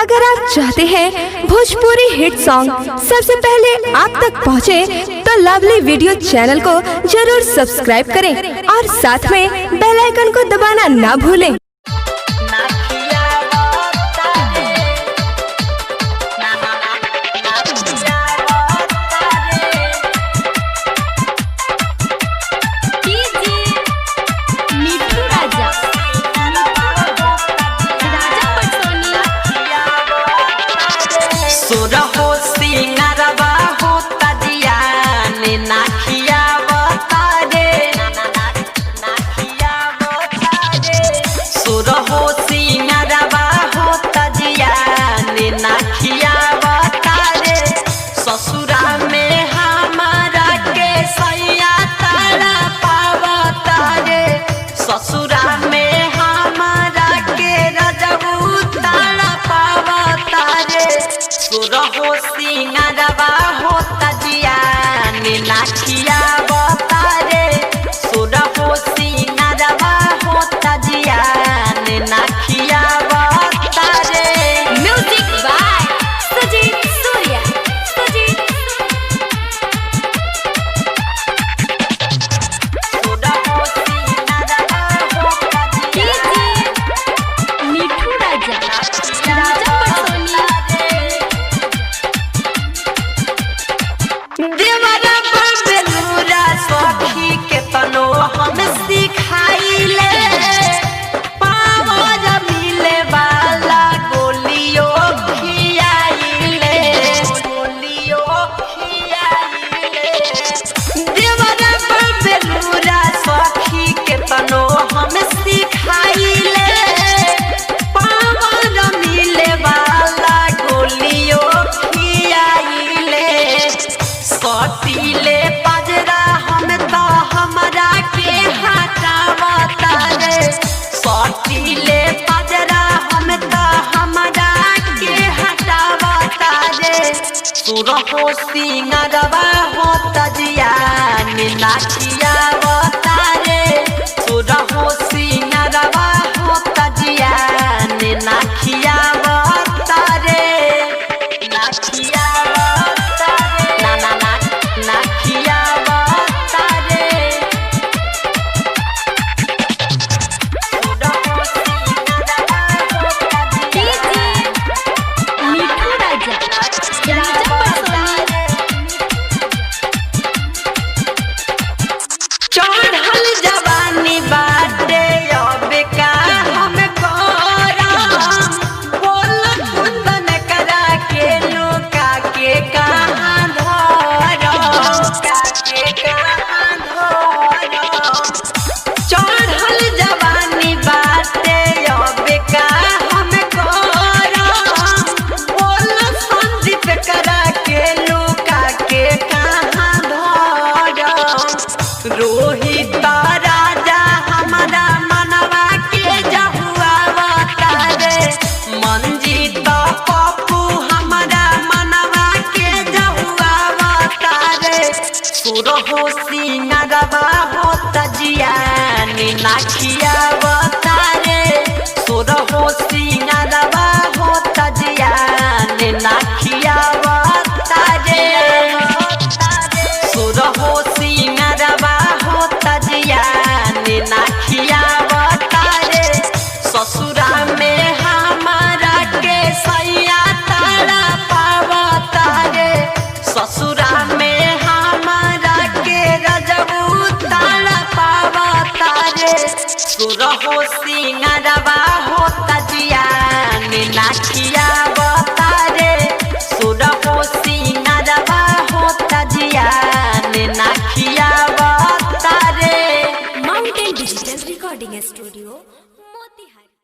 अगर आप चाहते हैं भोजपुरी हिट सॉन्ग सबसे पहले आप तक पहुंचे, तो लवली वीडियो चैनल को जरूर सब्सक्राइब करें और साथ में बेल आइकन को दबाना ना भूलें। सुरहो सिंगारवा होता जिया ने नाचिया बतारे सुरहो सिंगारवा होता जिया ने नाचिया बतारे। Music by Sujeet Surya. सुरहो सिंगारवा होता जिया मिठू राजा देवरा बेलूरा सखी के तनो हम सिखाइले पावर मिले वाला गोलियो खियाइले देवरा बेलूरा सखी के तनो हम सिखाइले पावर मिले वाला गोलियो खियाइले सटीले पजरा हम तो हमरा के हटावता रे सटीले पजरा हम तो हमरा के हटावता रे सुरहो सिंगारवा होता जिया ने नाचिया बतारे सुरहो सिंगारवा होता जिया ने नाचिया बतारे नाचिया नाचिया बतारे सुरहो सिंगारवा होता जिया मिठू राजा चढ़ल जवानी बाटे अब का हम करम बोल खुदन करा के लुका के कहाँ धरम चढ़ल जवानी बाटे अब का हम करम बोल संदीप करा के लुका के कहाँ धरम रोहित राजा हमारा मनवा के जहुआ बतारे मंजीत पप्पू हमारा मनवा के जहुआ बतारे सुरहो सिंगारवा होता जिया ने नाचिया बतारे सुरहो सिंगारवा होता जिया ने नाचिया बतारे सुरहो सिंगारवा होता जिया ने नाचिया बतारे ससुरा में हमारा के सैया तारा पावता रे ससुरा में हमारा के रजबू तारा पावता रे सुरहो सिंगारवा होता जिया ने नाचिया बतारे सुरहो सिंगारवा होता जिया ने